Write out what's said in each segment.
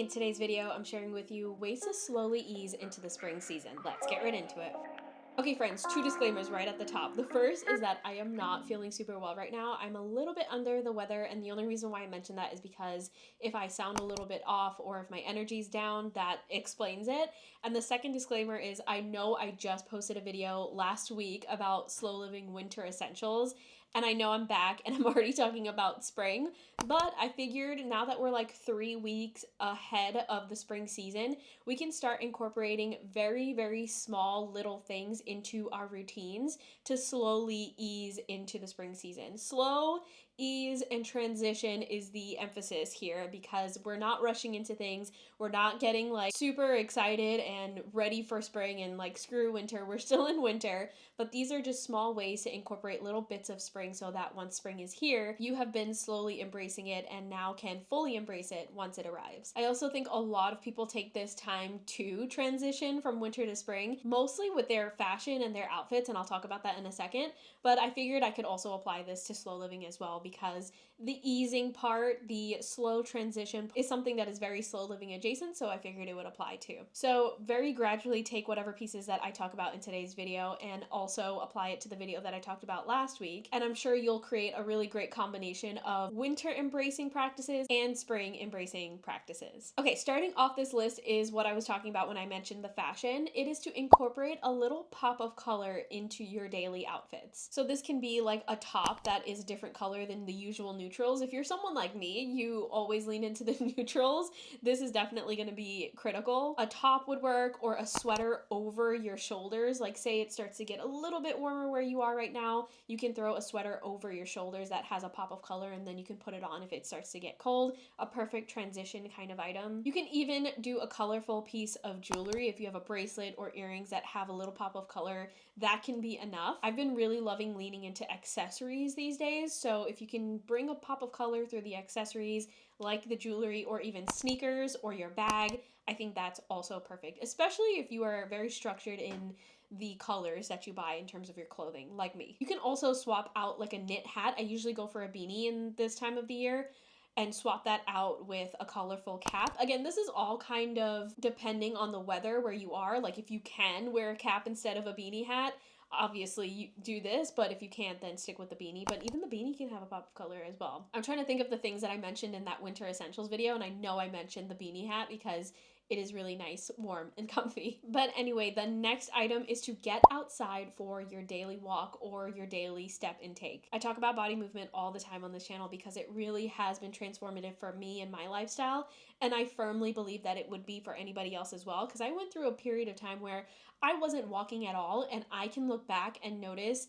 In today's video, I'm sharing with you ways to slowly ease into the spring season. Let's get right into it. Okay, friends, two disclaimers right at the top. The first is that I am not feeling super well right now. I'm a little bit under the weather, and the only reason why I mention that is because if I sound a little bit off or if my energy's down, that explains it. And the second disclaimer is I know I just posted a video last week about slow living winter essentials, and I know I'm back and I'm already talking about spring, but I figured now that we're like 3 weeks ahead of the spring season, we can start incorporating very, very small little things into our routines to slowly ease into the spring season. Slow, ease, and transition is the emphasis here because we're not rushing into things. We're not getting like super excited and ready for spring and like screw winter. We're still in winter, but these are just small ways to incorporate little bits of spring so that once spring is here, you have been slowly embracing it and now can fully embrace it once it arrives. I also think a lot of people take this time to transition from winter to spring, mostly with their fashion and their outfits, and I'll talk about that in a second, but I figured I could also apply this to slow living as well because the easing part, the slow transition, is something that is very slow living adjacent, so I figured it would apply too. So very gradually take whatever pieces that I talk about in today's video and also apply it to the video that I talked about last week, and I'm sure you'll create a really great combination of winter embracing practices and spring embracing practices. Okay, starting off this list is what I was talking about when I mentioned the fashion. It is to incorporate a little pop of color into your daily outfits. So this can be like a top that is a different color than the usual neutrals. If you're someone like me, you always lean into the neutrals. This is definitely going to be critical. A top would work, or a sweater over your shoulders. Like say it starts to get a little bit warmer where you are right now, you can throw a sweater over your shoulders that has a pop of color and then you can put it on if it starts to get cold. A perfect transition kind of item. You can even do a colorful piece of jewelry if you have a bracelet or earrings that have a little pop of color. That can be enough. I've been really loving leaning into accessories these days, so if you can bring a pop of color through the accessories like the jewelry or even sneakers or your bag, I think that's also perfect, especially if you are very structured in the colors that you buy in terms of your clothing, like me. You can also swap out like a knit hat. I usually go for a beanie in this time of the year and swap that out with a colorful cap. Again, this is all kind of depending on the weather where you are. Like if you can wear a cap instead of a beanie hat, obviously you do this, but if you can't, then stick with the beanie. But even the beanie can have a pop of color as well. I'm trying to think of the things that I mentioned in that winter essentials video, and I know I mentioned the beanie hat because it is really nice, warm, and comfy. But anyway, the next item is to get outside for your daily walk or your daily step intake. I talk about body movement all the time on this channel because it really has been transformative for me and my lifestyle, and I firmly believe that it would be for anybody else as well, because I went through a period of time where I wasn't walking at all, and I can look back and notice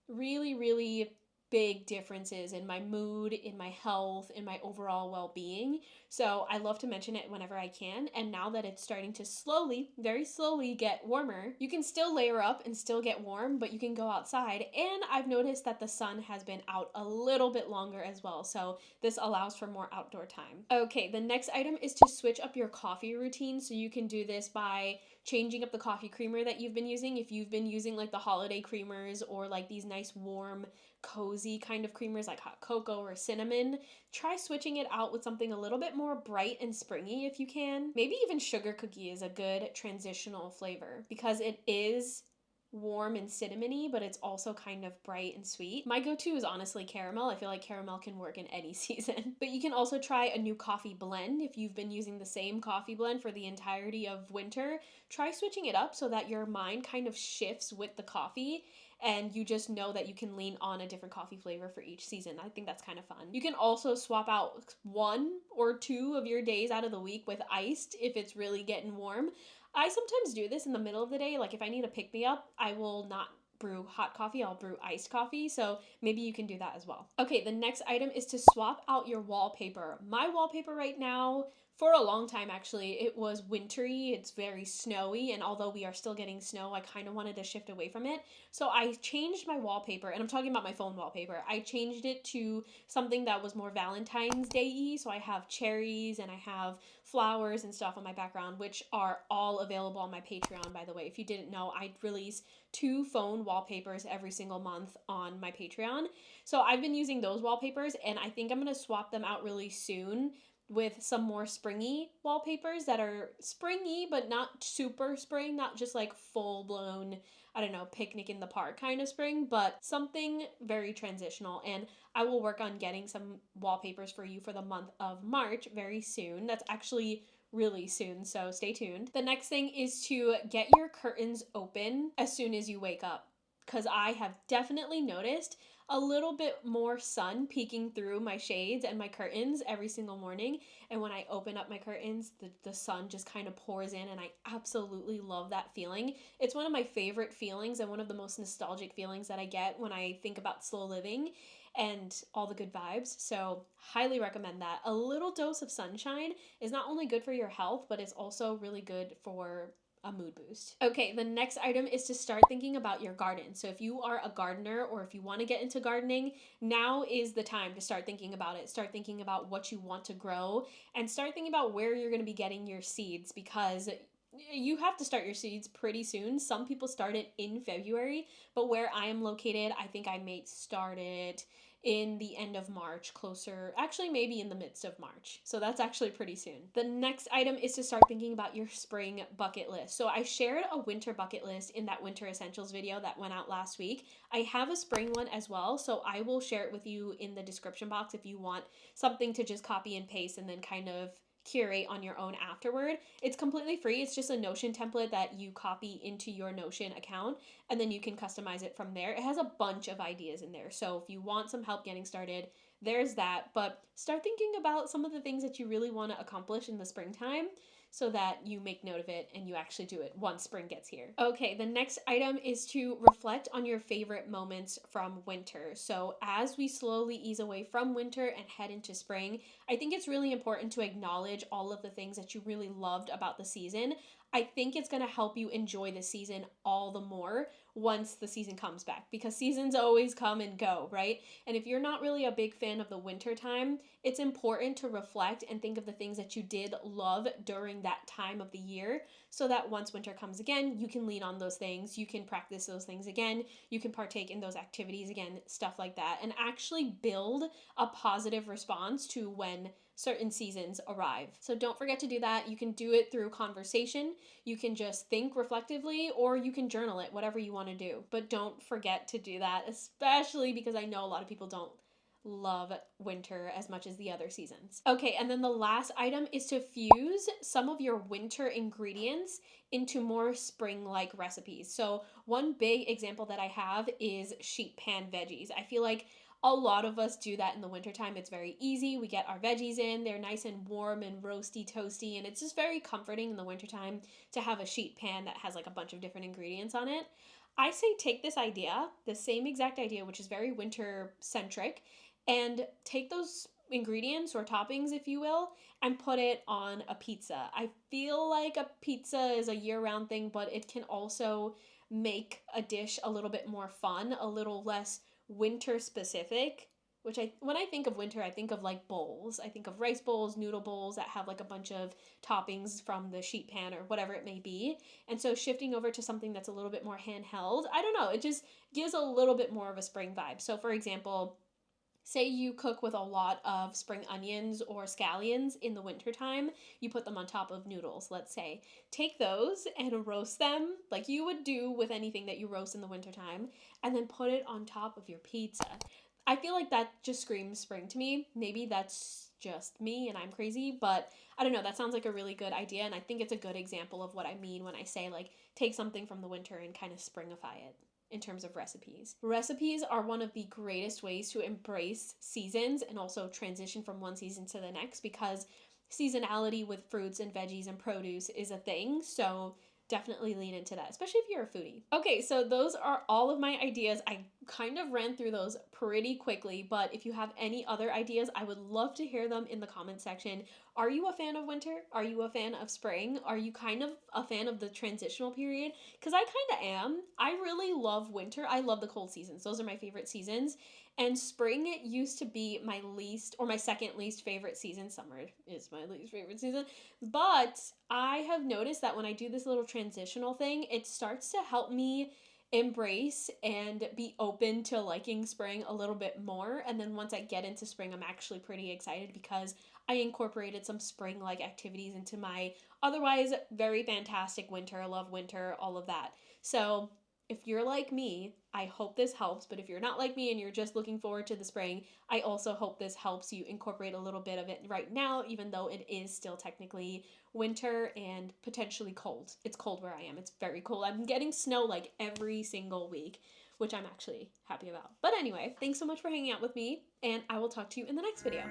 really, really big differences in my mood, in my health, in my overall well-being. So I love to mention it whenever I can. And now that it's starting to slowly, very slowly get warmer, you can still layer up and still get warm, but you can go outside. And I've noticed that the sun has been out a little bit longer as well. So this allows for more outdoor time. Okay, the next item is to switch up your coffee routine. So you can do this by changing up the coffee creamer that you've been using. If you've been using like the holiday creamers or like these nice warm cozy kind of creamers like hot cocoa or cinnamon, try switching it out with something a little bit more bright and springy if you can. Maybe even sugar cookie is a good transitional flavor because it is warm and cinnamony, but it's also kind of bright and sweet. My go-to is honestly caramel. I feel like caramel can work in any season. But you can also try a new coffee blend. If you've been using the same coffee blend for the entirety of winter, try switching it up so that your mind kind of shifts with the coffee and you just know that you can lean on a different coffee flavor for each season. I think that's kind of fun. You can also swap out 1 or 2 of your days out of the week with iced if it's really getting warm. I sometimes do this in the middle of the day. Like if I need a pick-me-up, I will not brew hot coffee, I'll brew iced coffee. So maybe you can do that as well. Okay, the next item is to swap out your wallpaper. My wallpaper right now, for a long time actually, it was wintry, it's very snowy, and although we are still getting snow, I kind of wanted to shift away from it. So I changed my wallpaper, and I'm talking about my phone wallpaper. I changed it to something that was more Valentine's Day-y, so I have cherries and I have flowers and stuff on my background, which are all available on my Patreon, by the way. If you didn't know, I release 2 phone wallpapers every single month on my Patreon. So I've been using those wallpapers, and I think I'm going to swap them out really soon with some more springy wallpapers that are springy but not super spring, not just like full blown, I don't know, picnic in the park kind of spring, but something very transitional. And I will work on getting some wallpapers for you for the month of March very soon. That's actually really soon, so stay tuned. The next thing is to get your curtains open as soon as you wake up, because I have definitely noticed a little bit more sun peeking through my shades and my curtains every single morning. And when I open up my curtains, the sun just kind of pours in, and I absolutely love that feeling. It's one of my favorite feelings and one of the most nostalgic feelings that I get when I think about slow living and all the good vibes. So highly recommend that. A little dose of sunshine is not only good for your health, but it's also really good for a mood boost. Okay, the next item is to start thinking about your garden. So if you are a gardener or if you want to get into gardening, now is the time to start thinking about it. Start thinking about what you want to grow and start thinking about where you're going to be getting your seeds, because you have to start your seeds pretty soon. Some people start it in February, but where I am located, I think I may start it in the end of March, closer, actually maybe in the midst of March. So that's actually pretty soon. The next item is to start thinking about your spring bucket list. So I shared a winter bucket list in that winter essentials video that went out last week. I have a spring one as well, so I will share it with you in the description box if you want something to just copy and paste and then kind of curate on your own afterward. It's completely free. It's just a Notion template that you copy into your Notion account, and then you can customize it from there. It has a bunch of ideas in there. So if you want some help getting started, there's that. But start thinking about some of the things that you really want to accomplish in the springtime so that you make note of it and you actually do it once spring gets here. Okay, the next item is to reflect on your favorite moments from winter. So as we slowly ease away from winter and head into spring, I think it's really important to acknowledge all of the things that you really loved about the season. I think it's going to help you enjoy the season all the more once the season comes back, because seasons always come and go, right? And if you're not really a big fan of the winter time, it's important to reflect and think of the things that you did love during that time of the year, so that once winter comes again, you can lean on those things, you can practice those things again, you can partake in those activities again, stuff like that, and actually build a positive response to when certain seasons arrive. So don't forget to do that. You can do it through conversation, you can just think reflectively, or you can journal it, whatever you want to do. But don't forget to do that, especially because I know a lot of people don't love winter as much as the other seasons. Okay, and then the last item is to fuse some of your winter ingredients into more spring-like recipes. So one big example that I have is sheet pan veggies. I feel like a lot of us do that in the wintertime. It's very easy. We get our veggies in, they're nice and warm and roasty, toasty, and it's just very comforting in the wintertime to have a sheet pan that has like a bunch of different ingredients on it. I say take this idea, the same exact idea, which is very winter centric, and take those ingredients or toppings, if you will, and put it on a pizza. I feel like a pizza is a year-round thing, but it can also make a dish a little bit more fun, a little less winter specific, which when I think of winter, I think of like bowls. I think of rice bowls, noodle bowls that have like a bunch of toppings from the sheet pan or whatever it may be. And so shifting over to something that's a little bit more handheld, I don't know, it just gives a little bit more of a spring vibe. So for example, say you cook with a lot of spring onions or scallions in the wintertime, you put them on top of noodles, let's say. Take those and roast them like you would do with anything that you roast in the wintertime, and then put it on top of your pizza. I feel like that just screams spring to me. Maybe that's just me and I'm crazy, but I don't know, that sounds like a really good idea, and I think it's a good example of what I mean when I say like take something from the winter and kind of springify it. In terms of recipes. Recipes are one of the greatest ways to embrace seasons and also transition from one season to the next, because seasonality with fruits and veggies and produce is a thing. So definitely lean into that, especially if you're a foodie. Okay, so those are all of my ideas. I kind of ran through those pretty quickly, but if you have any other ideas, I would love to hear them in the comment section. Are you a fan of winter? Are you a fan of spring? Are you kind of a fan of the transitional period? Because I kind of am. I really love winter. I love the cold seasons. Those are my favorite seasons. And spring used to be my least or my second least favorite season. Summer is my least favorite season. But I have noticed that when I do this little transitional thing, it starts to help me embrace and be open to liking spring a little bit more. And then once I get into spring, I'm actually pretty excited because I incorporated some spring-like activities into my otherwise very fantastic winter. I love winter, all of that. So if you're like me, I hope this helps. But if you're not like me and you're just looking forward to the spring, I also hope this helps you incorporate a little bit of it right now, even though it is still technically winter and potentially cold. It's cold where I am. It's very cold. I'm getting snow like every single week, which I'm actually happy about. But anyway, thanks so much for hanging out with me, and I will talk to you in the next video.